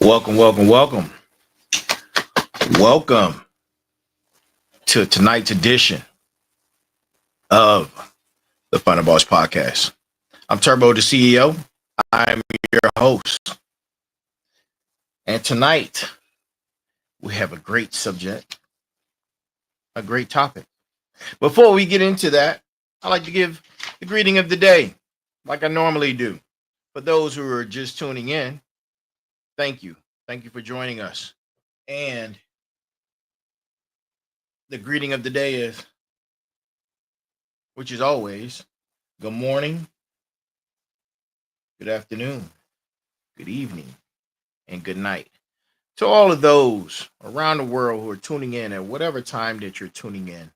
Welcome, welcome, welcome. Welcome to tonight's edition of the Final Boss Podcast. I'm Turbo, the CEO. I'm your host. And tonight, we have a great subject, a great topic. Before we get into that, I'd like to give the greeting of the day, like I normally do. For those who are just tuning in, thank you. Thank you for joining us. And the greeting of the day is, which is always, good morning, good afternoon, good evening, and good night. To all of those around the world who are tuning in at whatever time that you're tuning in,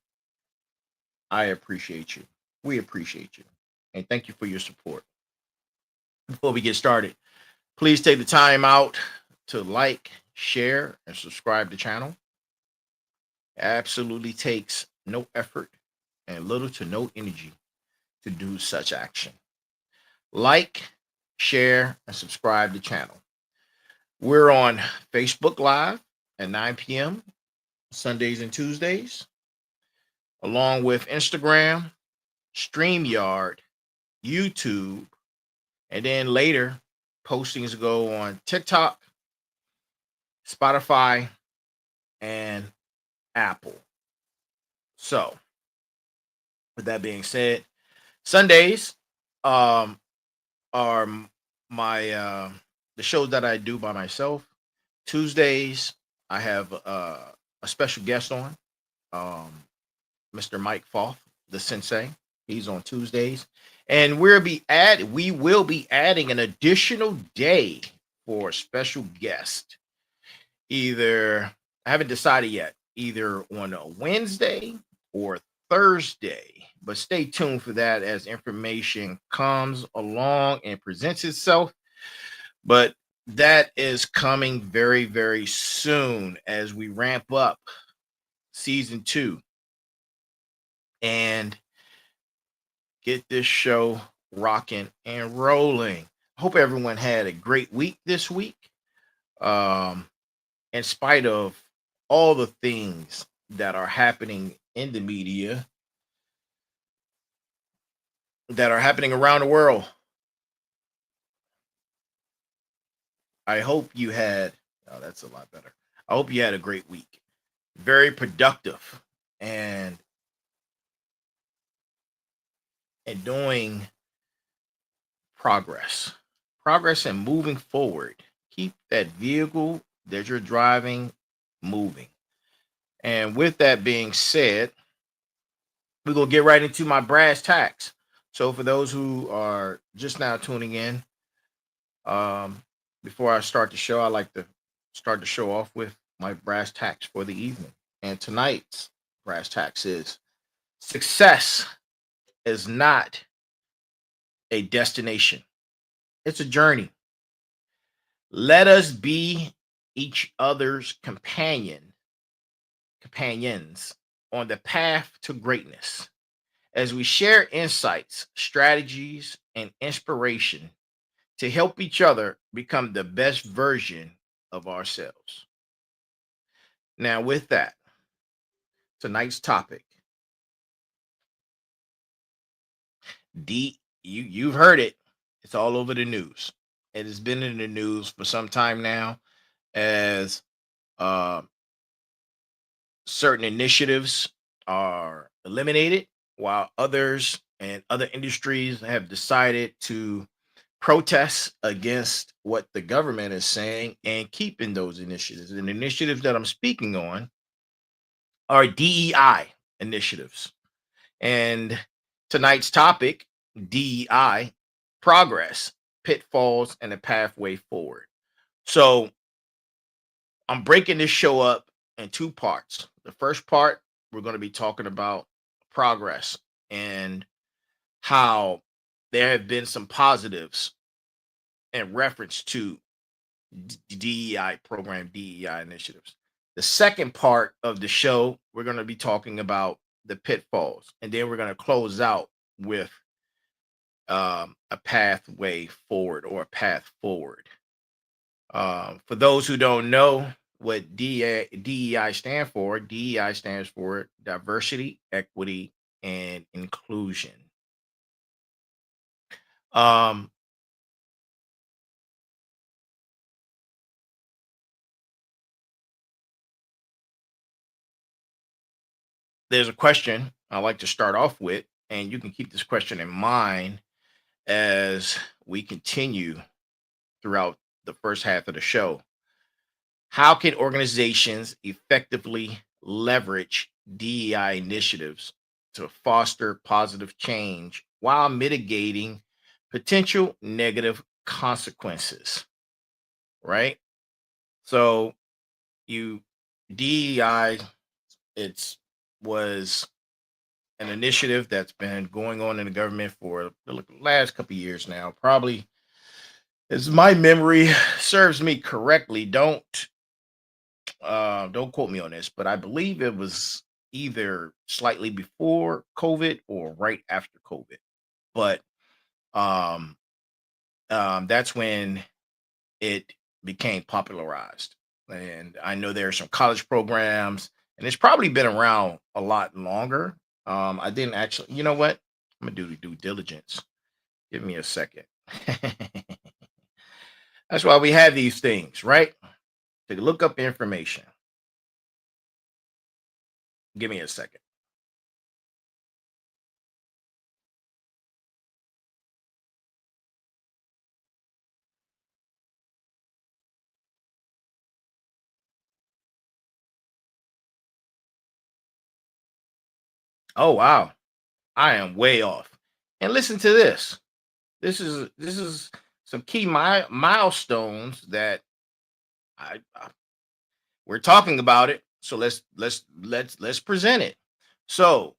I appreciate you. We appreciate you. And thank you for your support. Before we get started, please take the time out to like, share, and subscribe to the channel. It absolutely takes no effort and little to no energy to do such action. Like, share, and subscribe to the channel. We're on Facebook Live at 9 p.m. Sundays and Tuesdays, along with Instagram, StreamYard, YouTube, and then later postings go on TikTok, Spotify, and Apple. So, with that being said, Sundays are my the shows that I do by myself. Tuesdays, I have a special guest on, Mr. Mike Foth, the Sensei. He's on Tuesdays, and we will be adding an additional day for a special guest. Either I haven't decided yet, either on a Wednesday or Thursday, but stay tuned for that as information comes along and presents itself. But that is coming very, very soon as we ramp up season 2 and get this show rocking and rolling. Hope everyone had a great week this week. In spite of all the things that are happening in the media, that are happening around the world, I hope you had, oh, that's a lot better. I hope you had a great week. Very productive and doing progress and moving forward. Keep that vehicle that you're driving moving. And with that being said, we're going to get right into my brass tacks. So for those who are just now tuning in, before I start the show, I like to start the show off with my brass tacks for the evening. And tonight's brass tacks is success is not a destination. It's a journey. Let us be each other's companions on the path to greatness as we share insights, strategies, and inspiration to help each other become the best version of ourselves. Now, with that, tonight's topic, you've heard it. It's all over the news. It has been in the news for some time now as uh, certain initiatives are eliminated, while others and other industries have decided to protest against what the government is saying and keeping those initiatives. And the initiatives that I'm speaking on are DEI initiatives. And tonight's topic, DEI, progress, pitfalls, and a pathway forward. So I'm breaking this show up in 2 parts. The first part, we're going to be talking about progress and how there have been some positives in reference to DEI program, DEI initiatives. The second part of the show, we're going to be talking about the pitfalls, and then we're going to close out with a pathway forward or a path forward. For those who don't know what DEI stand for, DEI stands for diversity, equity, and inclusion. Um, there's a question I like to start off with, and you can keep this question in mind as we continue throughout the first half of the show. How can organizations effectively leverage DEI initiatives to foster positive change while mitigating potential negative consequences? Right? So, you DEI, it's was an initiative that's been going on in the government for the last couple of years now. Probably, as my memory serves me correctly, don't quote me on this, but I believe it was either slightly before COVID or right after COVID. But um, that's when it became popularized. And I know there are some college programs, and it's probably been around a lot longer. I didn't actually, you know what? I'm gonna do the due diligence. Give me a second. That's why we have these things, right? To look up information. Give me a second. Oh wow, I am way off. And listen to this. This is some key milestones that I we're talking about it. So let's present it. So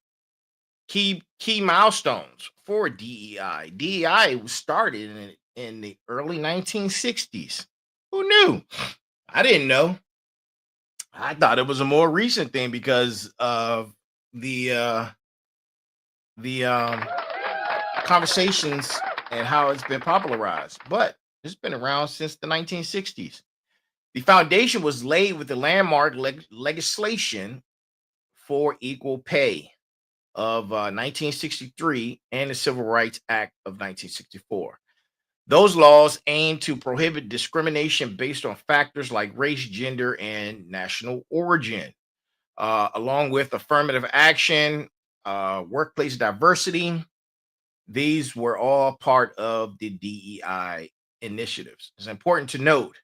key milestones for DEI. DEI was started in the early 1960s. Who knew? I didn't know. I thought it was a more recent thing because of the uh the conversations and how it's been popularized. But it's been around since the 1960s. The foundation was laid with the landmark legislation for equal pay of 1963 and the Civil Rights Act of 1964. Those laws aim to prohibit discrimination based on factors like race, gender, and national origin, along with affirmative action, workplace diversity. These were all part of the DEI initiatives. It's important to note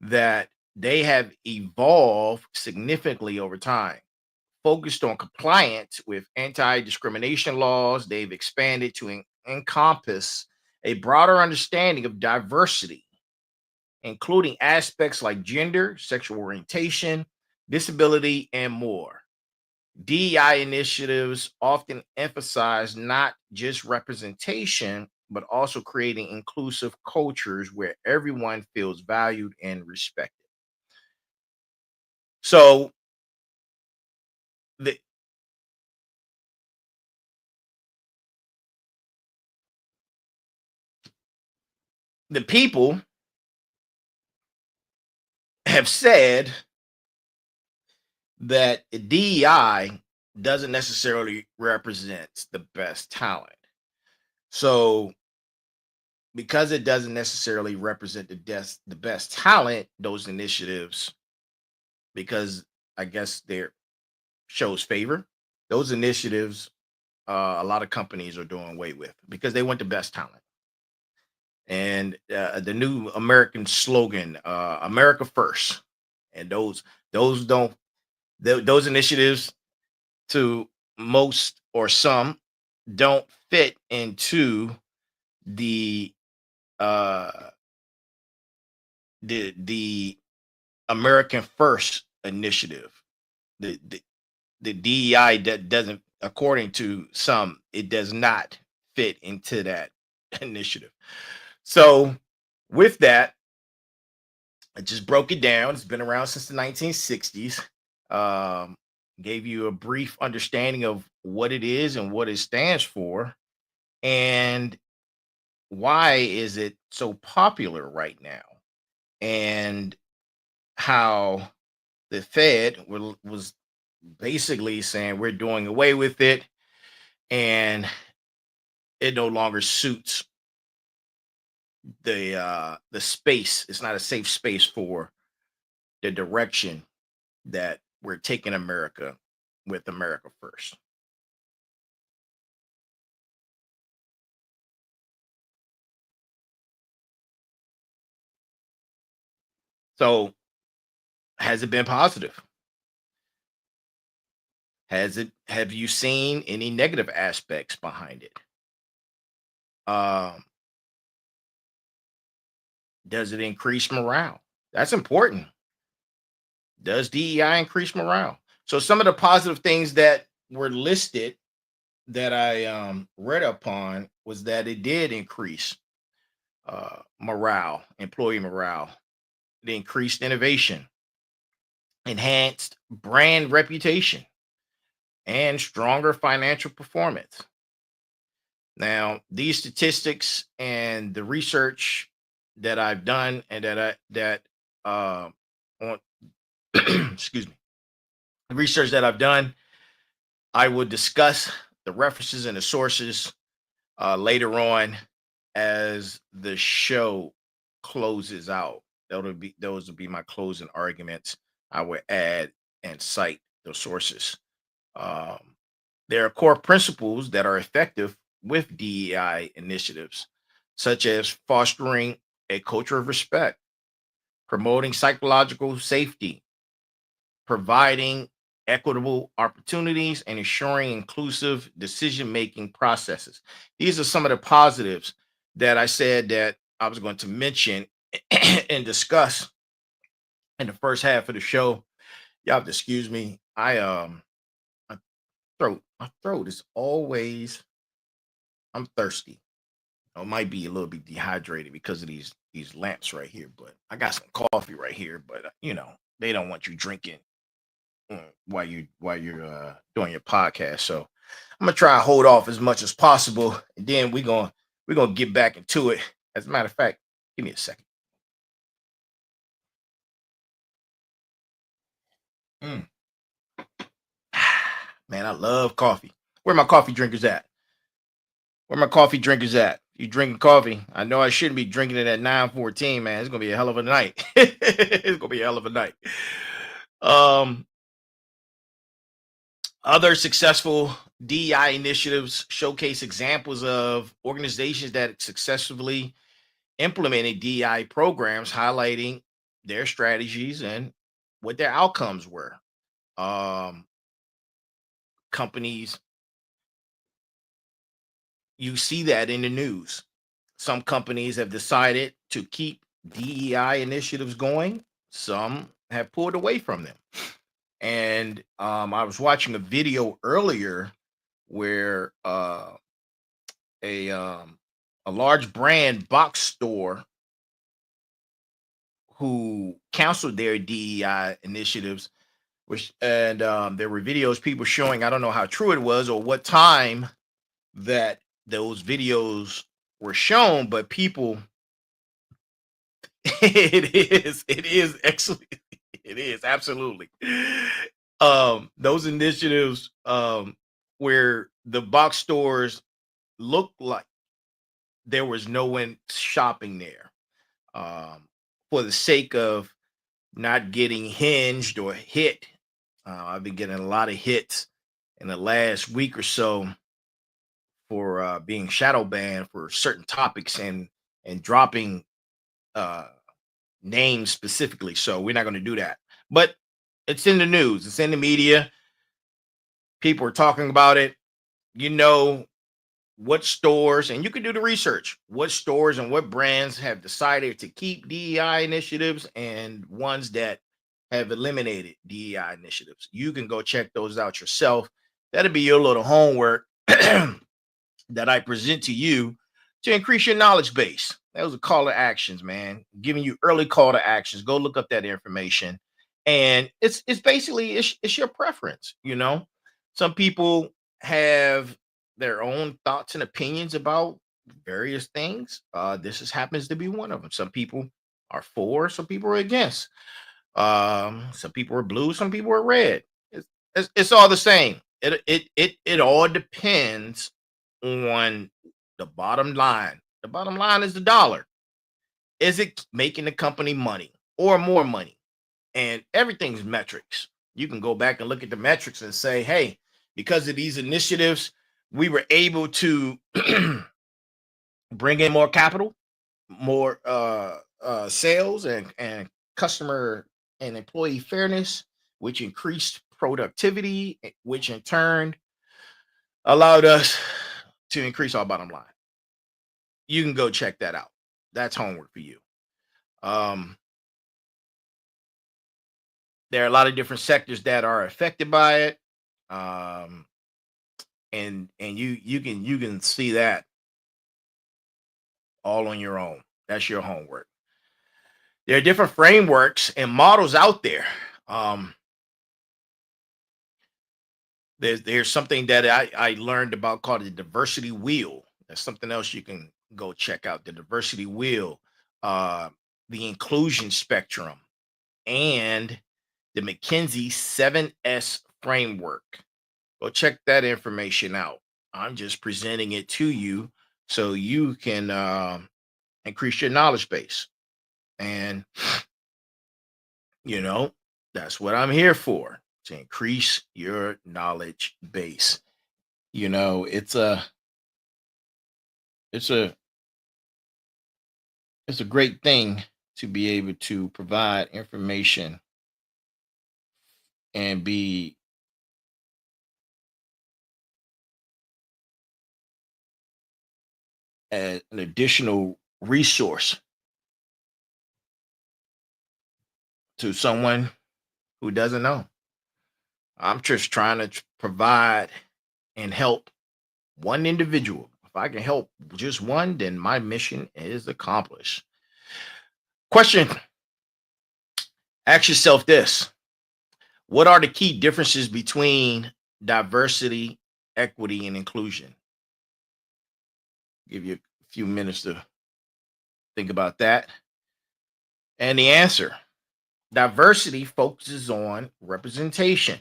that they have evolved significantly over time. Focused on compliance with anti discrimination laws, they've expanded to encompass a broader understanding of diversity, including aspects like gender, sexual orientation, disability, and more. DEI initiatives often emphasize not just representation, but also creating inclusive cultures where everyone feels valued and respected. So the the people have said that DEI doesn't necessarily represent the best talent. So because it doesn't necessarily represent the best talent, those initiatives, because I guess they're shows favor, those initiatives, a lot of companies are doing away with because they want the best talent. And the new American slogan, "America First," and those don't those initiatives to most or some don't fit into the uh the American First initiative. The DEI that doesn't, according to some, it does not fit into that initiative. So with that, I just broke it down. It's been around since the 1960s. Um, Gave you a brief understanding of what it is and what it stands for, and why is it so popular right now. and how the Fed was basically saying we're doing away with it, and it no longer suits the space. It's not a safe space for the direction that we're taking America with America first. So has it been positive? Have you seen any negative aspects behind it? Um, does it increase morale? That's important. Does DEI increase morale? So some of the positive things that were listed that I read upon was that it did increase morale, employee morale. It increased innovation, enhanced brand reputation, and stronger financial performance. Now, these statistics and the research that I've done and on excuse me, the research that I've done, I will discuss the references and the sources later on as the show closes out. Those will be my closing arguments. I will add and cite the sources. Um, there are core principles that are effective with DEI initiatives, such as fostering a culture of respect, promoting psychological safety, providing equitable opportunities, and ensuring inclusive decision making processes. These are some of the positives that I said that I was going to mention and discuss in the first half of the show. Y'all have to excuse me. My my throat is always, I'm thirsty. I might be a little bit dehydrated because of these lamps right here, but I got some coffee right here. But they don't want you drinking while you're doing your podcast. So I'm gonna try and hold off as much as possible, and then we're gonna get back into it. As a matter of fact, give me a second. Mm. Man, I love coffee. Where my coffee drinkers at? Where my coffee drinkers at? You drinking coffee? I know I shouldn't be drinking it at 9:14, man. It's gonna be a hell of a night. It's gonna be a hell of a night. Um, Other successful DEI initiatives showcase examples of organizations that successfully implemented DEI programs, highlighting their strategies and what their outcomes were. Um, Companies, you see that in the news. Some companies have decided to keep DEI initiatives going, some have pulled away from them. And I was watching a video earlier where a a large brand box store who canceled their DEI initiatives, which and there were videos people showing. I don't know how true it was or what time that those videos were shown, but people, it is excellent. It is absolutely. Those initiatives where the box stores looked like there was no one shopping there for the sake of not getting hinged or hit. I've been getting a lot of hits in the last week or so for being shadow banned for certain topics and dropping uh, names specifically. So we're not going to do that. But it's in the news. It's in the media. People are talking about it. You know what stores, and you can do the research. What stores and what brands have decided to keep DEI initiatives and ones that have eliminated DEI initiatives. You can go check those out yourself. That'll be your little homework that I present to you to increase your knowledge base. That was a call to actions, man. Giving you early call to actions. Go look up that information. And it's basically it's your preference, you know. Some people have their own thoughts and opinions about various things. This happens to be one of them. Some people are for, some people are against. Some people are blue, some people are red. It's all the same. It all depends on the bottom line. The bottom line is the dollar. Is it making the company money or more money? And everything's metrics. You can go back and look at the metrics and say, hey, because of these initiatives, we were able to bring in more capital, more sales and customer and employee fairness, which increased productivity, which in turn allowed us to increase our bottom line. You can go check that out. That's homework for you. Um, there are a lot of different sectors that are affected by it. Um, and you can see that all on your own. That's your homework. There are different frameworks and models out there. Um, there's something that I learned about called the diversity wheel. That's something else you can go check out. The diversity wheel, uh, the inclusion spectrum, and the McKinsey 7S framework. Go check that information out. I'm just presenting it to you so you can increase your knowledge base. And you know, that's what I'm here for, to increase your knowledge base. It's a it's a great thing to be able to provide information and be an additional resource to someone who doesn't know. I'm just trying to provide and help one individual. If I can help just one, then my mission is accomplished. Question. Ask yourself this: what are the key differences between diversity, equity, and inclusion? Give you a few minutes to think about that. And the answer: diversity focuses on representation,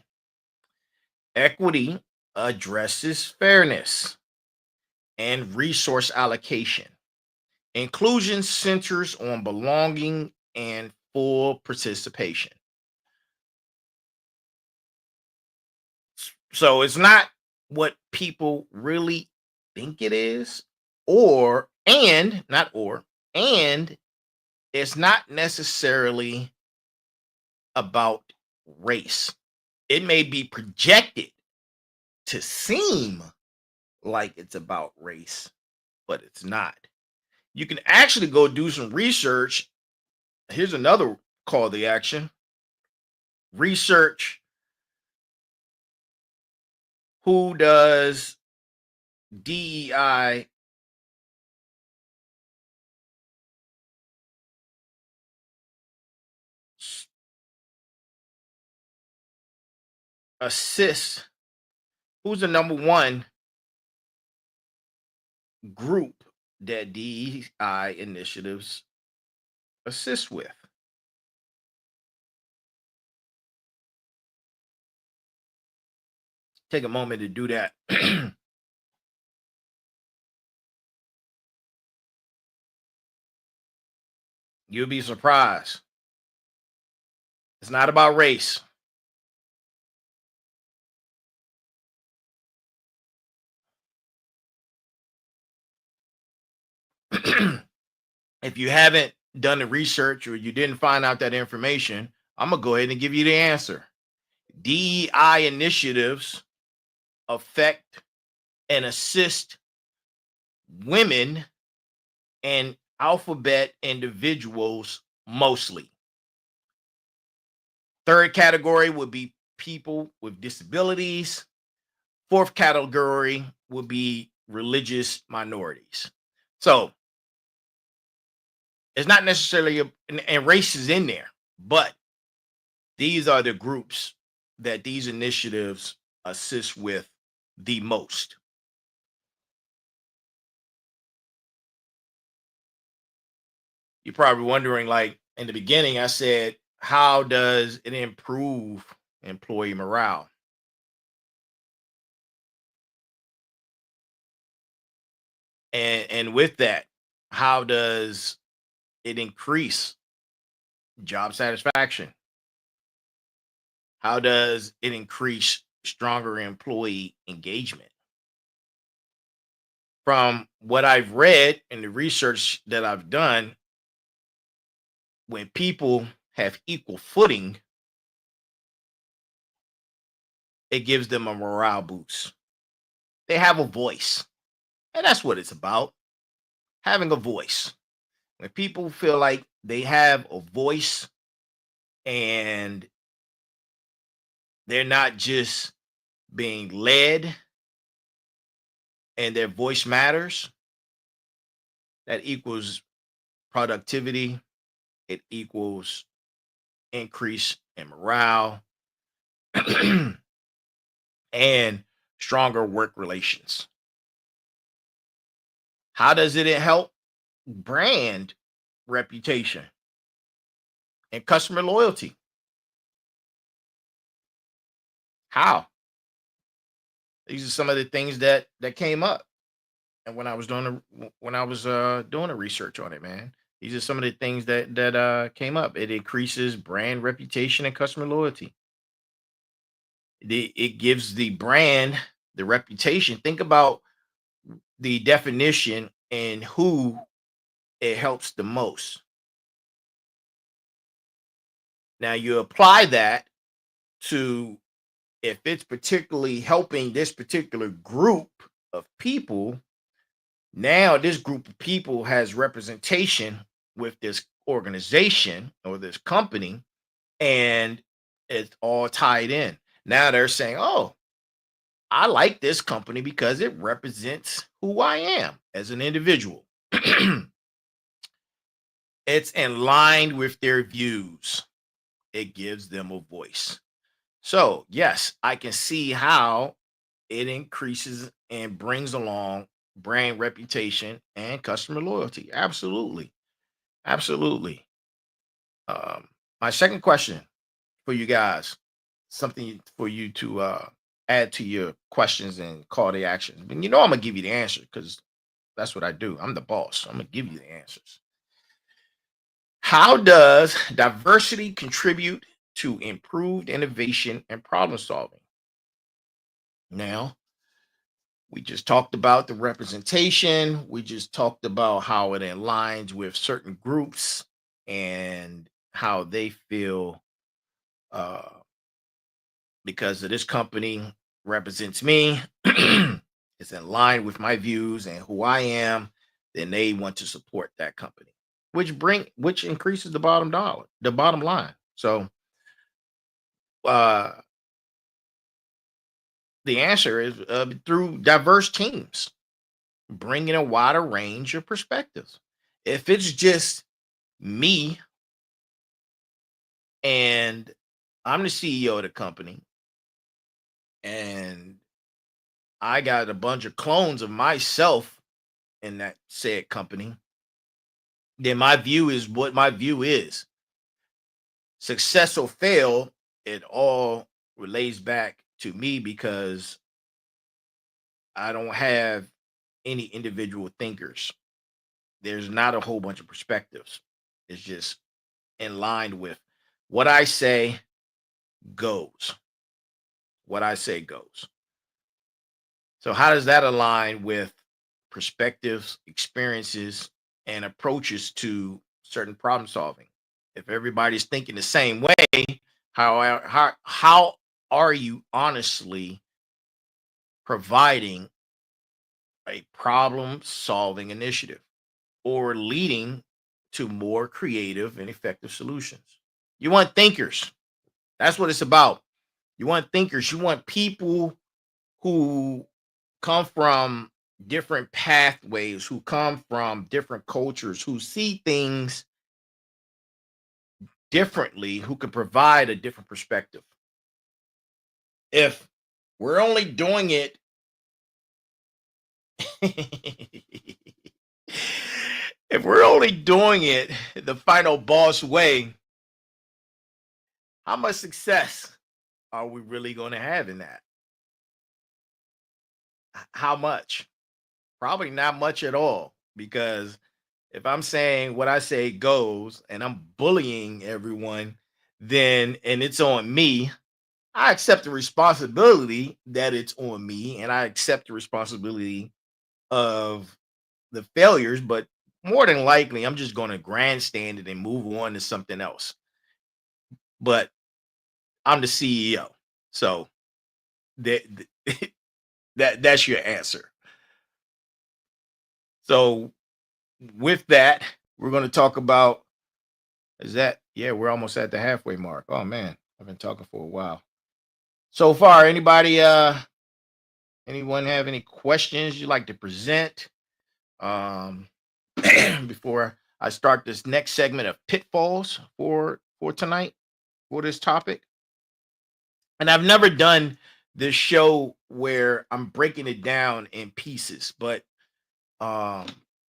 equity addresses fairness and resource allocation, inclusion centers on belonging and full participation. So it's not what people really think it is, or, and not or, and it's not necessarily about race. It may be projected to seem like it's about race, but it's not. You can actually go do some research. Here's another call to action: research who does DEI assist, who's the number one group that DEI initiatives assist with. Take a moment to do that. You'll be surprised. It's not about race. If you haven't done the research or you didn't find out that information, I'm going to go ahead and give you the answer. DEI initiatives affect and assist women and alphabet individuals mostly. Third category would be people with disabilities. Fourth category would be religious minorities. So it's not necessarily, and race is in there, but these are the groups that these initiatives assist with the most. You're probably wondering, like in the beginning, I said, how does it improve employee morale? And with that, how does it increase job satisfaction? How does it increase stronger employee engagement? From what I've read and the research that I've done, when people have equal footing, it gives them a morale boost. They have a voice. And that's what it's about, having a voice. When people feel like they have a voice and they're not just being led and their voice matters, that equals productivity, it equals increase in morale and stronger work relations. How does it help? Brand reputation and customer loyalty. How? These are some of the things that came up, and when I was doing the research on it, man. These are some of the things that came up. It increases brand reputation and customer loyalty. It gives the brand the reputation. Think about the definition and who it helps the most. Now you apply that to, if it's particularly helping this particular group of people. Now this group of people has representation with this organization or this company, and it's all tied in. Now they're saying, "Oh, I like this company because it represents who I am as an individual." It's in line with their views. It gives them a voice. So, yes, I can see how it increases and brings along brand reputation and customer loyalty. Absolutely. Absolutely. My second question for you guys, something for you to add to your questions and call to action. And I'm gonna give you the answer because that's what I do. I'm the boss. I'm gonna give you the answers. How does diversity contribute to improved innovation and problem solving? Now, we just talked about the representation. We just talked about how it aligns with certain groups and how they feel, uh, because of this company represents me, it's in line with my views and who I am, then they want to support that company, which increases the bottom dollar, the bottom line. So uh, the answer is through diverse teams, bringing a wider range of perspectives. If it's just me and I'm the CEO of the company and I got a bunch of clones of myself in that said company, then my view is what my view is. Success or fail, it all relates back to me because I don't have any individual thinkers. There's not a whole bunch of perspectives. It's just in line with what I say goes. What I say goes. So, how does that align with perspectives, experiences, and approaches to certain problem solving? If everybody's thinking the same way, how are you honestly providing a problem solving initiative or leading to more creative and effective solutions? You want thinkers. That's what it's about. You want thinkers. You want people who come from different pathways, who come from different cultures, who see things differently, who can provide a different perspective. If we're only doing it, if we're only doing it the final boss way, how much success are we really going to have in that? How much? Probably not much at all. Because if I'm saying what I say goes and I'm bullying everyone, then and it's on me, I accept the responsibility that it's on me and I accept the responsibility of the failures, but more than likely, I'm just going to grandstand it and move on to something else. But I'm the CEO, so that that's your answer. So with that, we're going to talk about is that yeah, we're almost at the halfway mark. Oh man, I've been talking for a while. So far, anyone have any questions you'd like to present? Um before I start this next segment of pitfalls for tonight for this topic. And I've never done this show where I'm breaking it down in pieces, but um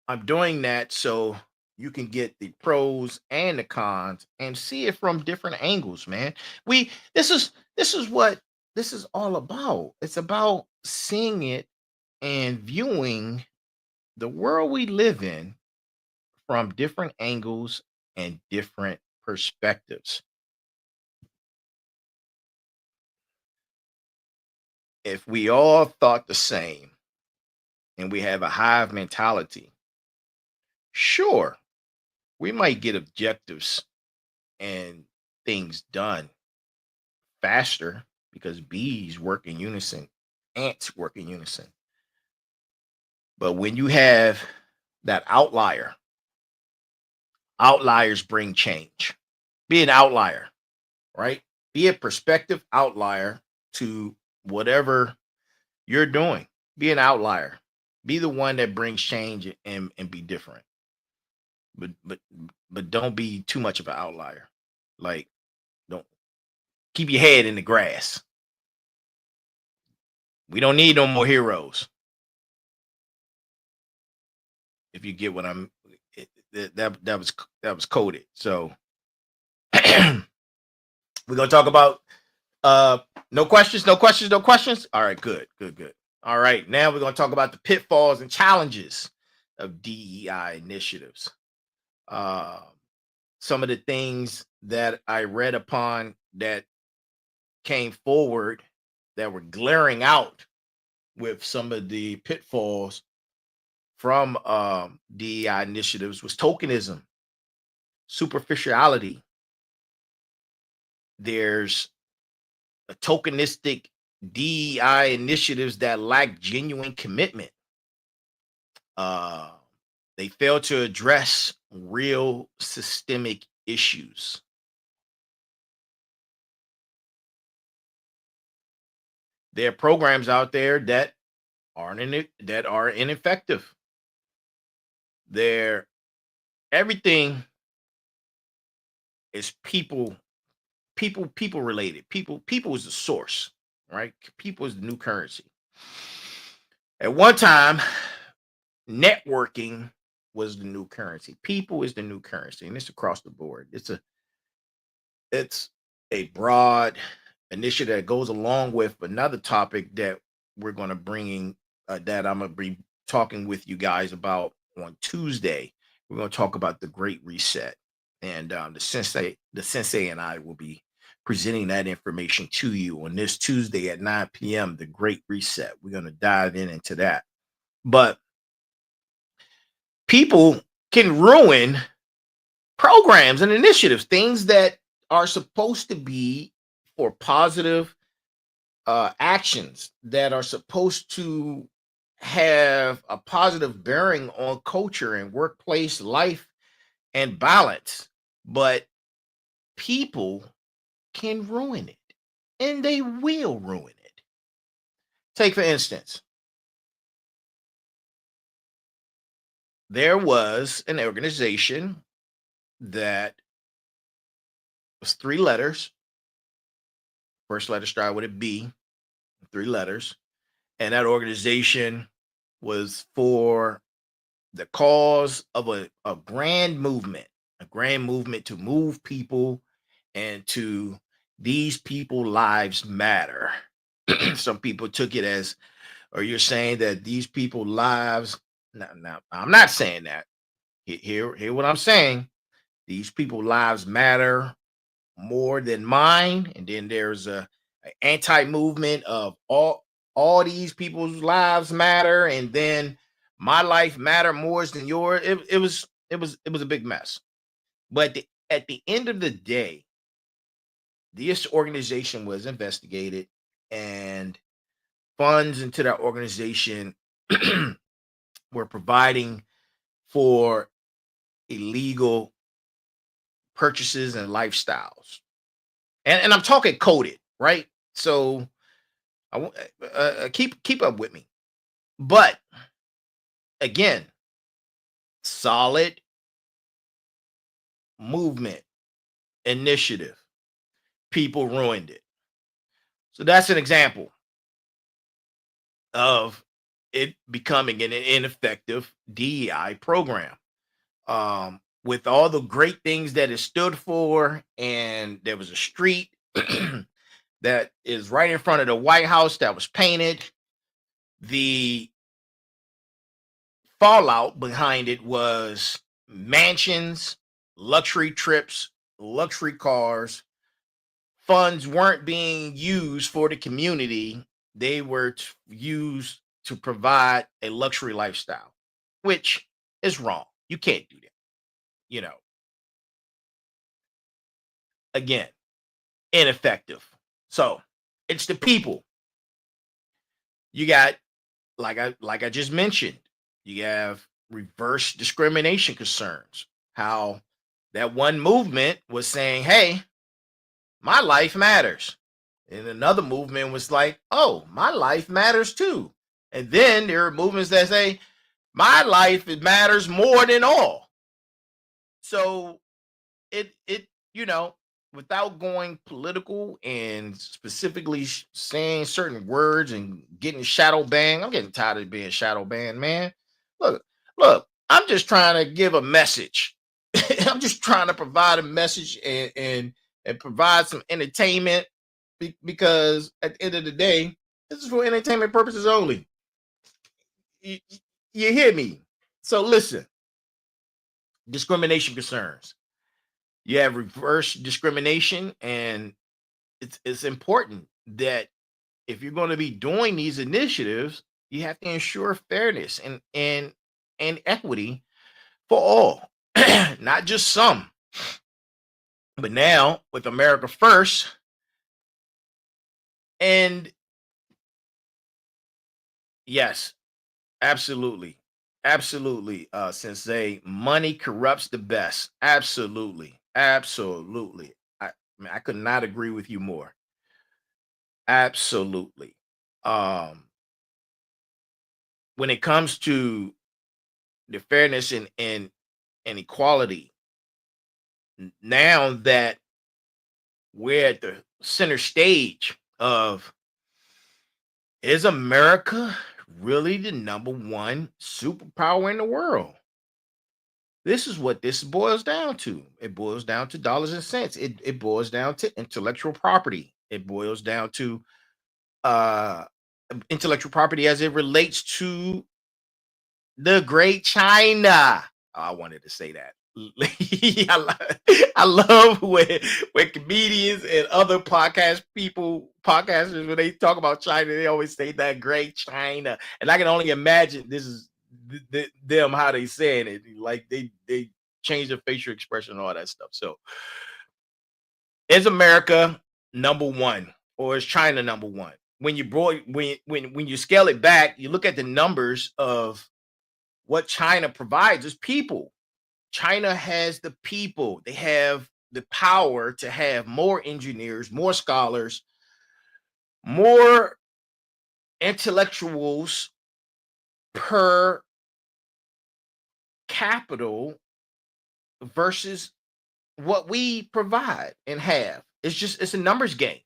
I'm doing that so you can get the pros and the cons and see it from different angles, man. We this is what this is all about. It's about seeing it and viewing the world we live in from different angles and different perspectives. If we all thought the same and we have a hive mentality, sure, we might get objectives and things done faster because bees work in unison, ants work in unison. But when you have that outlier, outliers bring change. Be an outlier, right? Be a perspective outlier to whatever you're doing. Be an outlier. Be the one that brings change and be different. But but don't be too much of an outlier. Like don't keep your head in the grass. We don't need no more heroes. If you get what I'm that was coded. So we're gonna talk about uh no questions, no questions, no questions. All right, good, good, good. All right, now we're gonna talk about the pitfalls and challenges of DEI initiatives. Uh, some of the things that I read upon that came forward that were glaring out with some of the pitfalls from DEI initiatives was tokenism, superficiality. There's a tokenistic DEI initiatives that lack genuine commitment. Uh, they fail to address real systemic issues. There are programs out there that that are ineffective. They're everything is people related. People is the source, right? People is the new currency. At one time, networking was the new currency. People is the new currency, and it's across the board. It's a broad initiative that goes along with another topic that we're going to bring that I'm going to be talking with you guys about on Tuesday. We're going to talk about the Great Reset, and the sensei and I will be presenting that information to you on this Tuesday at 9 p.m. The Great Reset. We're going to dive into that, but people can ruin programs and initiatives, things that are supposed to be for positive actions that are supposed to have a positive bearing on culture and workplace life and balance. But people can ruin it and they will ruin it. Take, for instance, there was an organization that was three letters. First letter started with a B, three letters. And that organization was for the cause of a grand movement to move people and to these people lives matter. Some people took it as, or you're saying that these people lives. No, I'm not saying that. Hear what I'm saying. These people lives matter more than mine. And then there's a anti-movement of all these people's lives matter, and then my life matter more than yours. It was a big mess. But at the end of the day, this organization was investigated, and funds into that organization were providing for illegal purchases and lifestyles. And I'm talking coded, right? So keep up with me. But again, solid movement initiative. People ruined it. So that's an example of it becoming an ineffective DEI program. With all the great things that it stood for, and there was a street that is right in front of the White House that was painted. The fallout behind it was mansions, luxury trips, luxury cars. Funds weren't being used for the community. They were used to provide a luxury lifestyle, which is wrong. You can't do that. You know, again, ineffective. So it's the people. You got, like I just mentioned, you have reverse discrimination concerns. How that one movement was saying, "Hey, my life matters," and another movement was like, "Oh, my life matters too." And then there are movements that say, "My life it matters more than all." So it without going political and specifically saying certain words and getting shadow banned. I'm getting tired of being shadow banned, man. Look, look, I'm just trying to give a message. I'm just trying to provide a message and provide some entertainment, because at the end of the day, this is for entertainment purposes only. You, you hear me? So listen, discrimination concerns. You have reverse discrimination, and it's important that if you're going to be doing these initiatives, you have to ensure fairness and equity for all, not just some. But now with America First, and yes, absolutely, absolutely, Sensei, money corrupts the best. Absolutely, absolutely. I could not agree with you more. Absolutely. Um, when it comes to the fairness and equality, now that we're at the center stage of, is America really the number one superpower in the world? This is what this boils down to. It boils down to dollars and cents. It boils down to intellectual property. It boils down to uh intellectual property as it relates to the great China. Oh, I wanted to say that. I love when comedians and other podcasters, when they talk about China, they always say that great China. And I can only imagine this is them how they saying it. Like they change their facial expression and all that stuff. So is America number one, or is China number one? When you brought when you scale it back, you look at the numbers of what China provides is people. China has the people. They have the power to have more engineers, more scholars, more intellectuals per capital versus what we provide and have. It's a numbers game.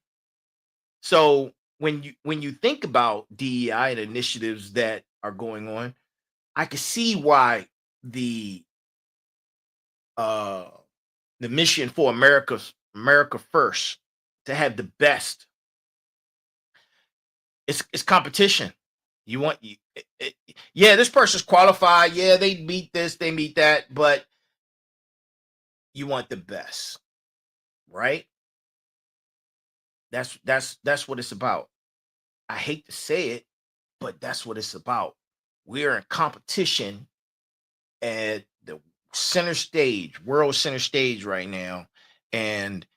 So when you think about DEI and initiatives that are going on, I can see why the uh the mission for America first, to have the best. It's competition. You want you yeah, this person's qualified. Yeah, they meet this, they meet that, but you want the best, right? That's what it's about. I hate to say it, but that's what it's about. We're in competition at the center stage, world center stage right now. And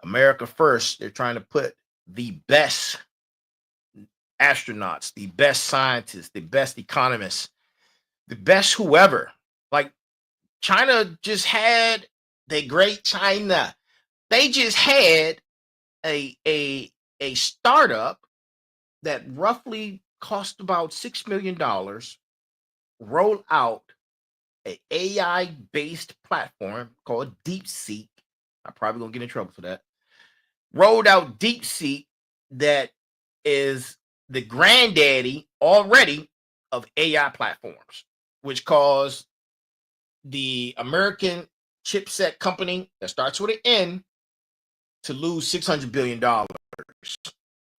America first, they're trying to put the best astronauts, the best scientists, the best economists, the best whoever. Like China just had the great China. They just had a startup that roughly cost about $6 million, roll out a AI based platform called DeepSeek. I'm probably gonna get in trouble for that. Rolled out DeepSeek, that is the granddaddy already of AI platforms, which caused the American chipset company that starts with an N to lose $600 billion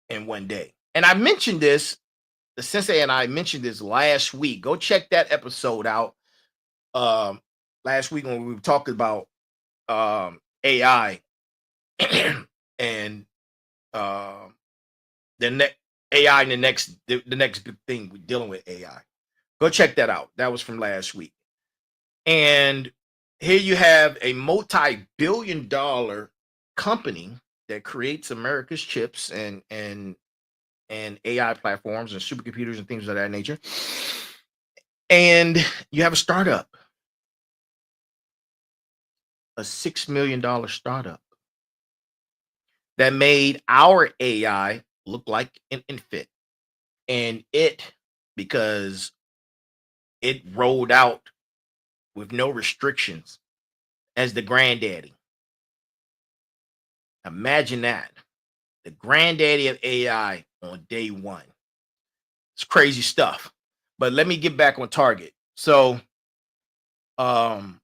in one day. And I mentioned this, the sensei and I mentioned this last week. Go check that episode out. Last week when we were talking about AI and um the next AI and the next big thing we're dealing with AI. Go check that out. That was from last week. And here you have a multi-billion-dollar company that creates America's chips and AI platforms and supercomputers and things of that nature. And you have a startup, a $6 million startup that made our AI look like an infant. And because it rolled out with no restrictions as the granddaddy. Imagine that. The granddaddy of AI on day one. It's crazy stuff. But let me get back on target. So um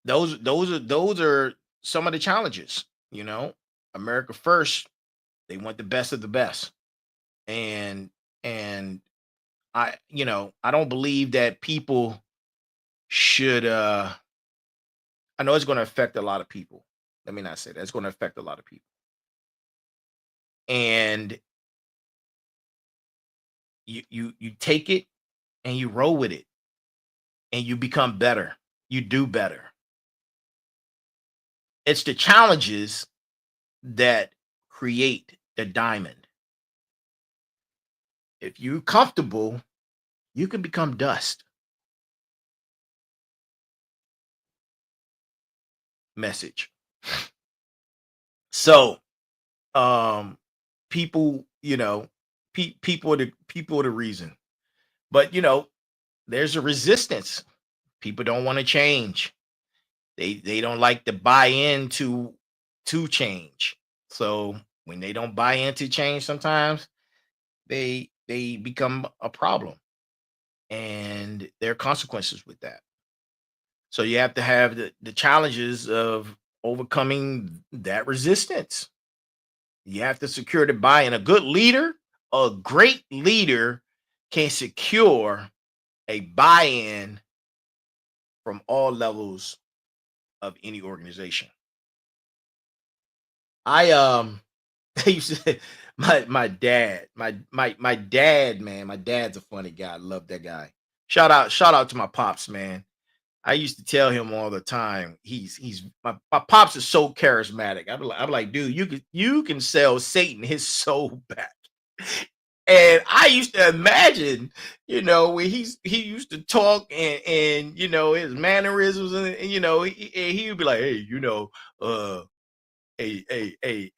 those are some of the challenges, you know. America first, they want the best of the best. And I don't believe that people should I know it's going to affect a lot of people. Let me not say that. It's going to affect a lot of people. And you take it and you roll with it and you become better. You do better. It's the challenges that create the diamond. If you're comfortable, you can become dust. Message. So, um, people, people are the reason. But there's a resistance. People don't want to change. They don't like to buy into to change. So when they don't buy into change, sometimes they become a problem, and there are consequences with that. So you have to have the challenges of overcoming that resistance. You have to secure the buy-in. A good leader, a great leader, can secure a buy-in from all levels of any organization. I I used to my dad, man. My dad's a funny guy. I love that guy. Shout out to my pops, man. I used to tell him all the time. He's my pops is so charismatic. I'm like, dude, you can sell Satan his soul back. And I used to imagine, when he used to talk and his mannerisms and he would be like, hey,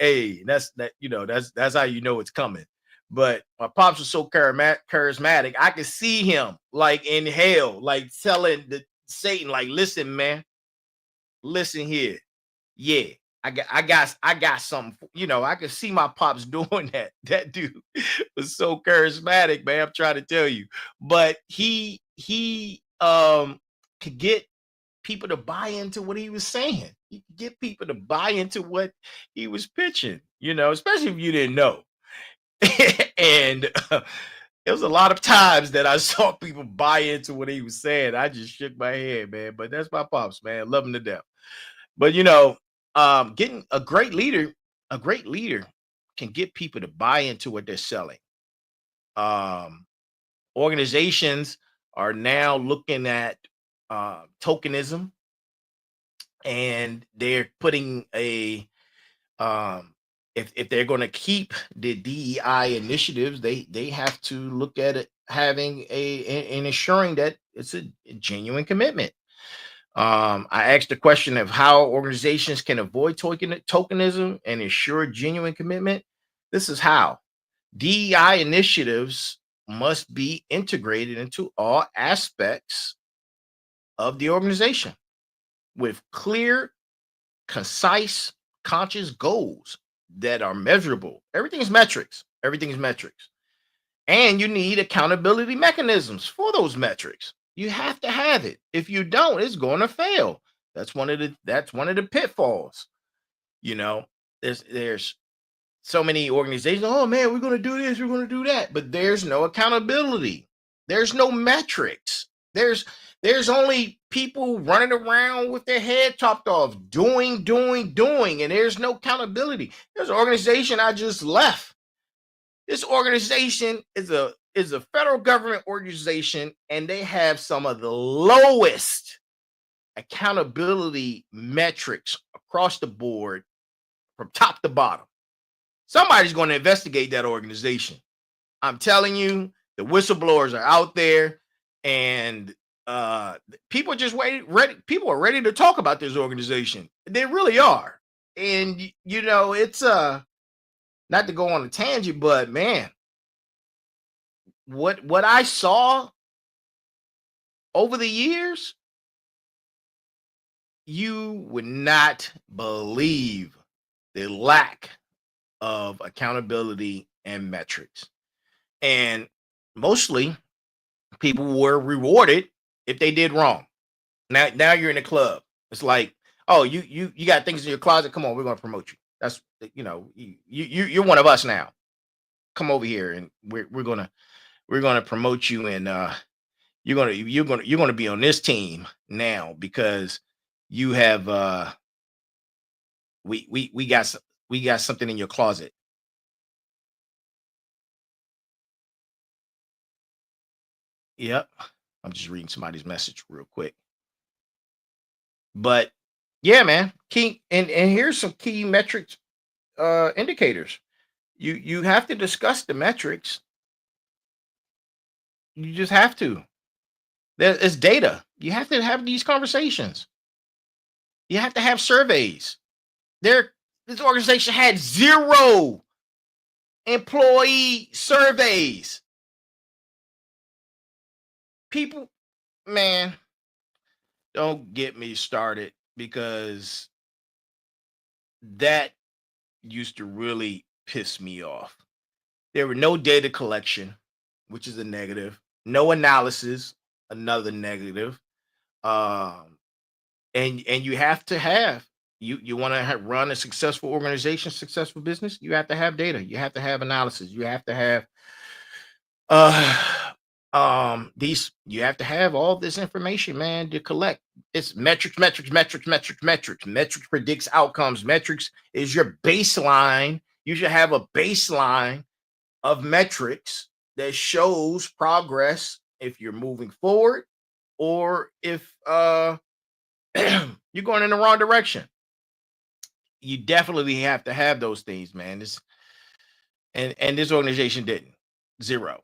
hey, that's how it's coming. But my pops was so charismatic. I could see him like in hell, like telling the Satan, like, listen, man, listen here. Yeah, I got something. I could see my pops doing that. That dude was so charismatic, man. I'm trying to tell you. But he um could get people to buy into what he was saying. He could get people to buy into what he was pitching, especially if you didn't know. And there was a lot of times that I saw people buy into what he was saying. I just shook my head, man. But that's my pops, man. Love him to death. But getting a great leader can get people to buy into what they're selling. Um, Organizations are now looking at tokenism, and they're putting a if they're going to keep the DEI initiatives, they have to look at it having and ensuring that it's a genuine commitment. I asked the question of how organizations can avoid tokenism and ensure genuine commitment. This is how DEI initiatives must be integrated into all aspects of the organization with clear, concise, conscious goals that are measurable. Everything is metrics. Everything is metrics. And you need accountability mechanisms for those metrics. You have to have it. If you don't, it's going to fail. That's one of the pitfalls. There's so many organizations. Oh man, we're going to do this, we're going to do that, but there's no accountability. There's no metrics. There's only people running around with their head chopped off, doing, and there's no accountability. There's an organization I just left. This organization is a federal government organization, and they have some of the lowest accountability metrics across the board from top to bottom. Somebody's going to investigate that organization. I'm telling you, the whistleblowers are out there, and people are just ready. People are ready to talk about this organization. They really are. And it's not to go on a tangent, but man, what I saw over the years, you would not believe the lack of accountability and metrics. And mostly people were rewarded if they did wrong. Now you're in a club. It's like, oh, you got things in your closet. Come on, we're gonna promote you. That's you're one of us now. Come over here, and we're gonna promote you, and you're gonna be on this team now because you have we got something in your closet. Yep. I'm just reading somebody's message real quick. But yeah, man. Key and here's some key metrics indicators. You have to discuss the metrics. You just have to. It's data. You have to have these conversations. You have to have surveys. This organization had 0 employee surveys. People, man, don't get me started, because that used to really piss me off. There were no data collection, which is a negative. No analysis, another negative. Um, and you have to have you want to run a successful organization, successful business. You have to have data. You have to have analysis. You have to have uh these you have to have all this information, man, to collect. It's metrics predicts outcomes. Metrics is your baseline. You should have a baseline of metrics that shows progress if you're moving forward, or if you're going in the wrong direction. You definitely have to have those things, man. And this organization didn't. Zero.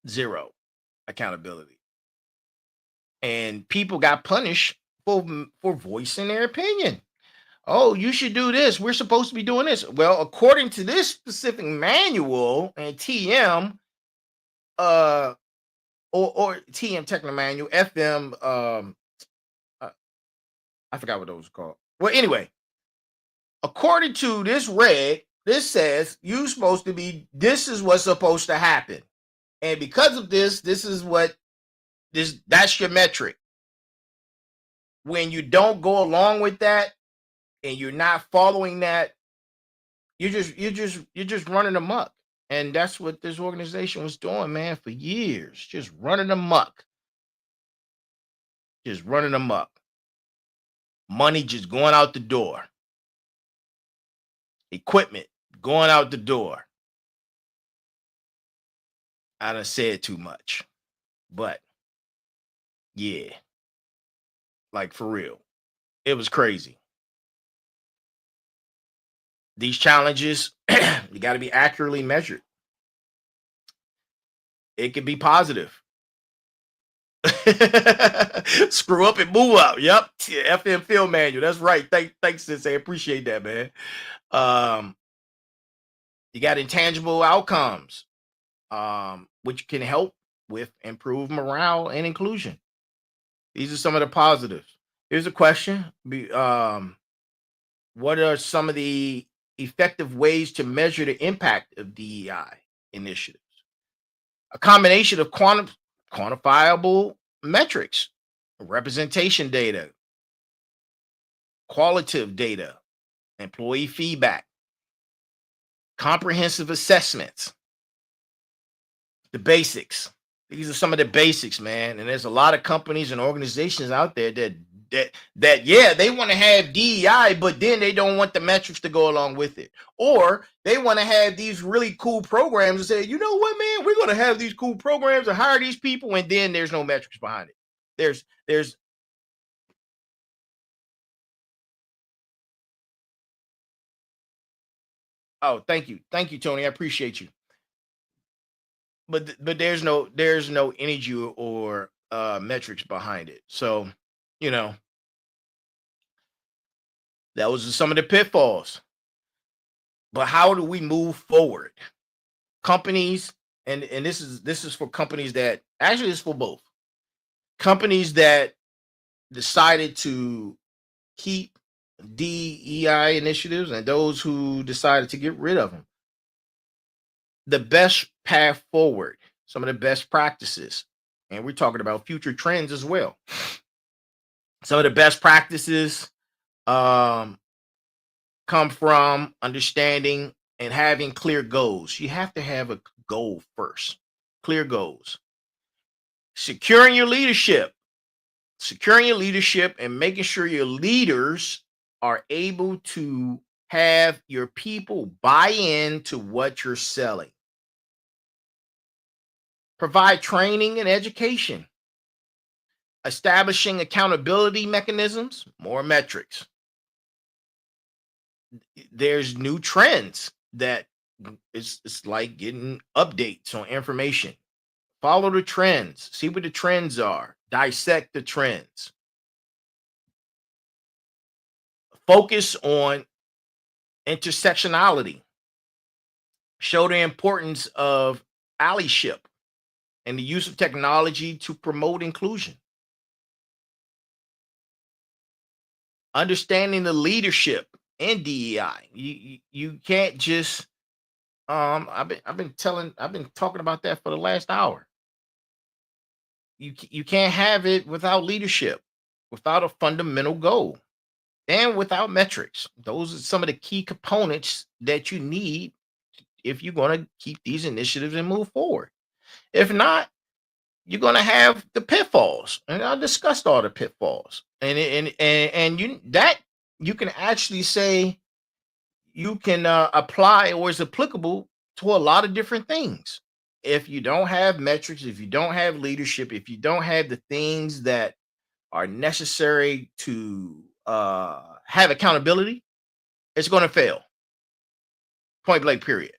Zero accountability. And people got punished for voicing their opinion. Oh, you should do this. We're supposed to be doing this. Well, according to this specific manual and TM, uh, or TM technical manual, FM, uh, I forgot what those are called. Well, anyway, according to this reg, this says you supposed to be. This is what's supposed to happen, and because of this, this is what That's your metric. When you don't go along with that and you're not following that, you're just running amok. And that's what this organization was doing, man, for years. Just running amok. Just running amok. Money just going out the door. Equipment going out the door. I done said too much. But yeah, like for real. It was crazy. These challenges, you got to be accurately measured. It could be positive. Screw up and move up. Yep. Yeah, FM Field Manual. That's right. Thanks, Sensei. Appreciate that, man. Um, you got intangible outcomes, which can help with improved morale and inclusion. These are some of the positives. Here's a question. What are some of the effective ways to measure the impact of DEI initiatives? A combination of quantifiable metrics, representation data, qualitative data, employee feedback, comprehensive assessments, the basics. These are some of the basics, man. And there's a lot of companies and organizations out there that yeah, they want to have DEI, but then they don't want the metrics to go along with it. Or they want to have these really cool programs and say, you know what, man, we're going to have these cool programs and hire these people, and then there's no metrics behind it. There's oh, thank you. Thank you, Tony. I appreciate you. But there's no energy or metrics behind it. So, you know, that was some of the pitfalls. But how do we move forward? Companies, and this is for companies that actually it's for both. Companies that decided to keep DEI initiatives and those who decided to get rid of them. The best path forward, some of the best practices, and we're talking about future trends as well. Some of the best practices um, come from understanding and having clear goals. You have to have a goal first, clear goals. Securing your leadership, and making sure your leaders are able to have your people buy into what you're selling. Provide training and education. Establishing accountability mechanisms, more metrics. There's new trends that it's like getting updates on information. Follow the trends, see what the trends are, dissect the trends. Focus on intersectionality. Show the importance of allyship and the use of technology to promote inclusion. Understanding the leadership in DEI. You can't just I've been talking about that for the last hour. You can't have it without leadership, without a fundamental goal, and without metrics. Those are some of the key components that you need if you're going to keep these initiatives and move forward. If not, you're going to have the pitfalls, and I discussed all the pitfalls, and you can actually say you can apply or is applicable to a lot of different things. If you don't have metrics, if you don't have leadership, if you don't have the things that are necessary to have accountability, it's going to fail. Point blank, period.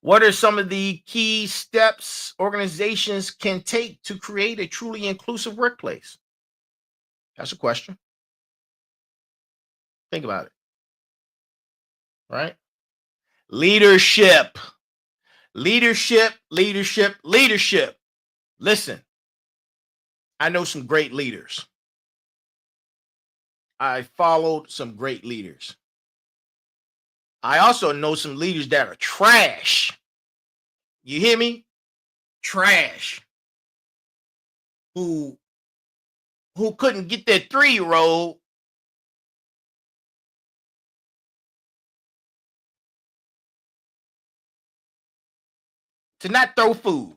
What are some of the key steps organizations can take to create a truly inclusive workplace? That's a question. Think about it, right? Leadership, leadership. Listen, I know some great leaders. I followed some great leaders. I also know some leaders that are trash. You hear me? Trash. who couldn't get their 3-year-old to not throw food.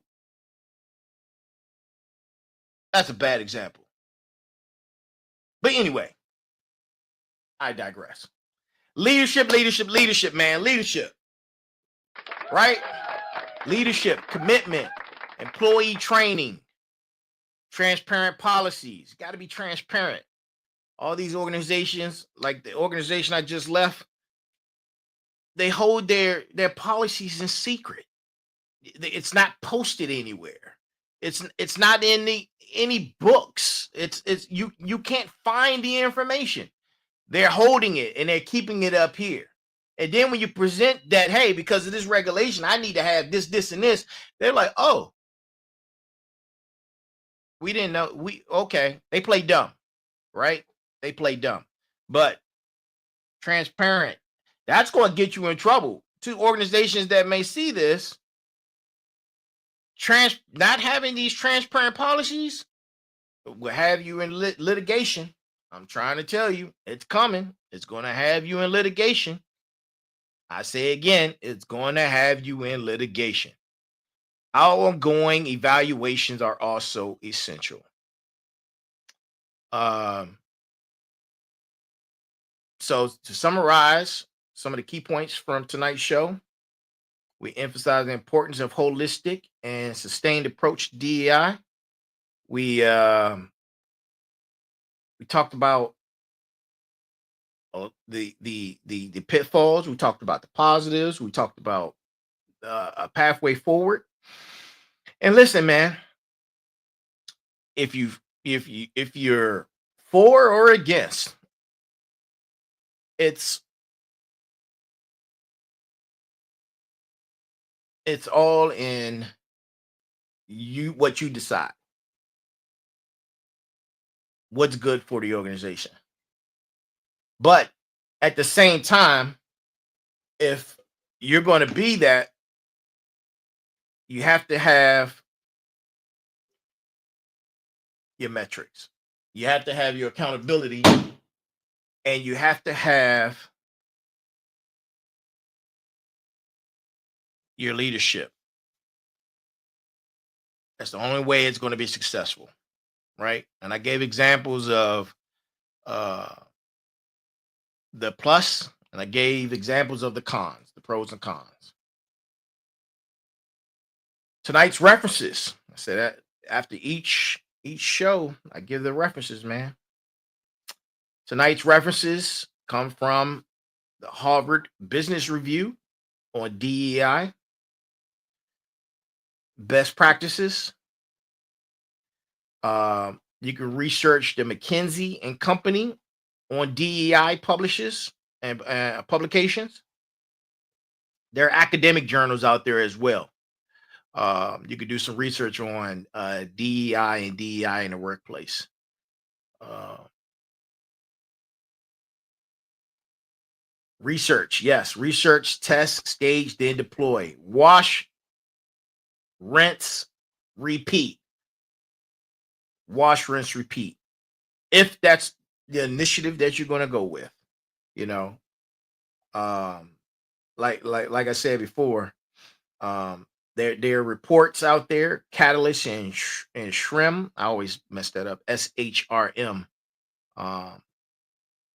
That's a bad example. But anyway, I digress. Leadership, leadership, leadership, man. Leadership, right? Leadership, commitment, employee training, transparent policies. Got to be transparent. All these organizations, like the organization I just left, they hold their policies in secret. It's not posted anywhere. It's not in any books. It's you can't find the information. They're holding it and they're keeping it up here. And then when you present that, hey, because of this regulation, I need to have this, this, and this, they're like, oh, we didn't know. Okay. They play dumb, right? They play dumb. But transparent, that's going to get you in trouble. To organizations that may see this, not having these transparent policies will have you in litigation. I'm trying to tell you, it's coming. It's going to have you in litigation. I say again, it's going to have you in litigation. Our ongoing evaluations are also essential. So to summarize some of the key points from tonight's show, we emphasize the importance of holistic and sustained approach to DEI. We talked about the pitfalls. We talked about the positives. We talked about a pathway forward. And listen, man, if you're for or against, it's all in what you decide. What's good for the organization. But at the same time, if you're going to be that, you have to have your metrics. You have to have your accountability, and you have to have your leadership. That's the only way it's going to be successful, right? And I gave examples of the plus, and I gave examples of the cons, the pros and cons. Tonight's references. I said that after each show, I give the references, man. Tonight's references come from the Harvard Business Review on DEI, best practices. You can research the McKinsey and Company on DEI publishes and publications. There are academic journals out there as well. You could do some research on DEI and DEI in the workplace. Research, yes. Research, test, stage, then deploy. Wash, rinse, repeat. Wash, rinse, repeat. If that's the initiative that you're going to go with, you know, like I said before, there are reports out there, Catalyst and SHRM. I always mess that up. SHRM.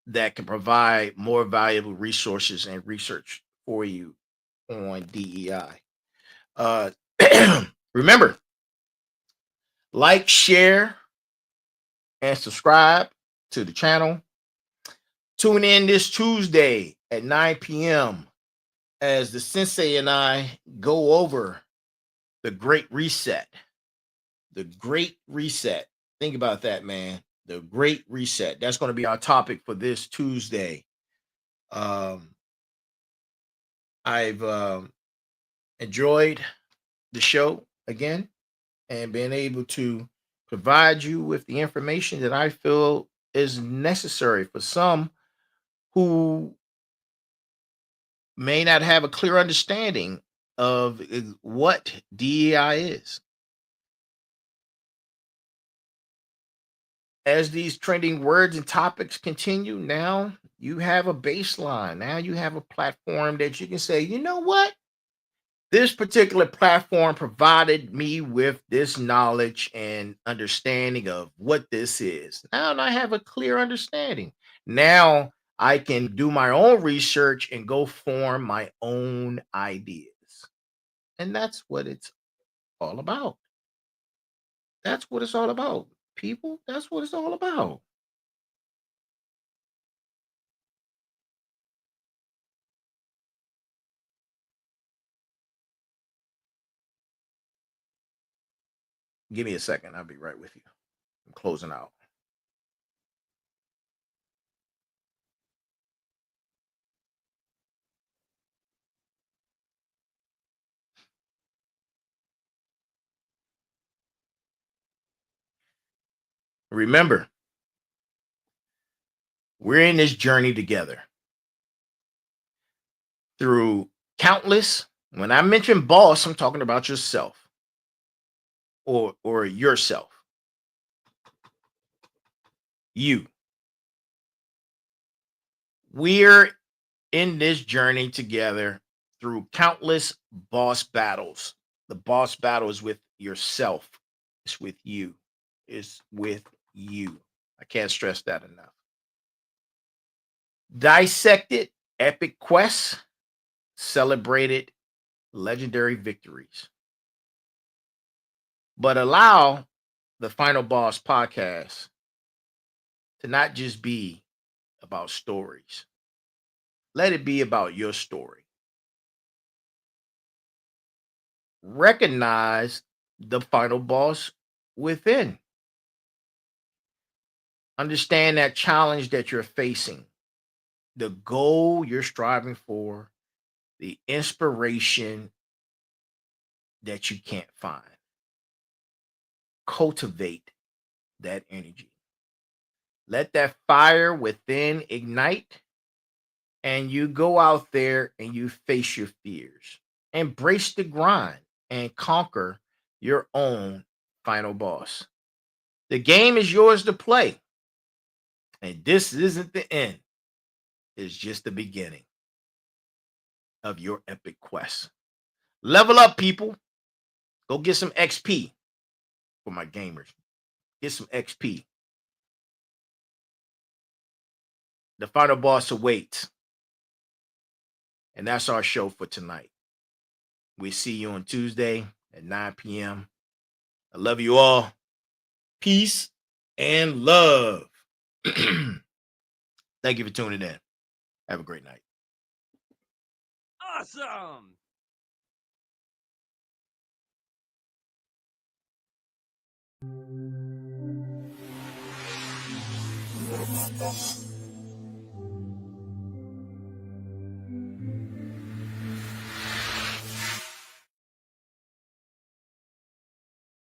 That can provide more valuable resources and research for you on DEI. Remember, like, share, and subscribe to the channel. Tune in this Tuesday at 9 p.m. as the Sensei and I go over the Great Reset. The Great Reset. Think about that, man. The Great Reset. That's going to be our topic for this Tuesday. I've enjoyed the show again and been able to provide you with the information that I feel is necessary for some who may not have a clear understanding of what DEI is. as these trending words and topics continue, now you have a baseline. Now you have a platform that you can say, you know what? This particular platform provided me with this knowledge and understanding of what this is. Now I have a clear understanding. Now I can do my own research and go form my own ideas. And that's what it's all about. That's what it's all about. People, that's what it's all about. Give me a second. I'll be right with you. I'm closing out. Remember, we're in this journey together through countless. When I mention boss, I'm talking about yourself or yourself. You. We're in this journey together through countless boss battles. The boss battle is with yourself. It's with you. It's with you. I can't stress that enough. Dissected epic quests, celebrated legendary victories. But allow the Final Boss podcast to not just be about stories. Let it be about your story. Recognize the final boss within. Understand that challenge that you're facing, the goal you're striving for, the inspiration that you can't find. Cultivate that energy. Let that fire within ignite, and you go out there and you face your fears. Embrace the grind and conquer your own final boss. The game is yours to play, and this isn't the end, it's just the beginning of your epic quest. Level up, people. Go get some XP for my gamers. Get some XP. The final boss awaits. And that's our show for tonight. We see you on Tuesday at 9 p.m. I love you all. Peace and love. Thank you for tuning in. Have a great night. Awesome.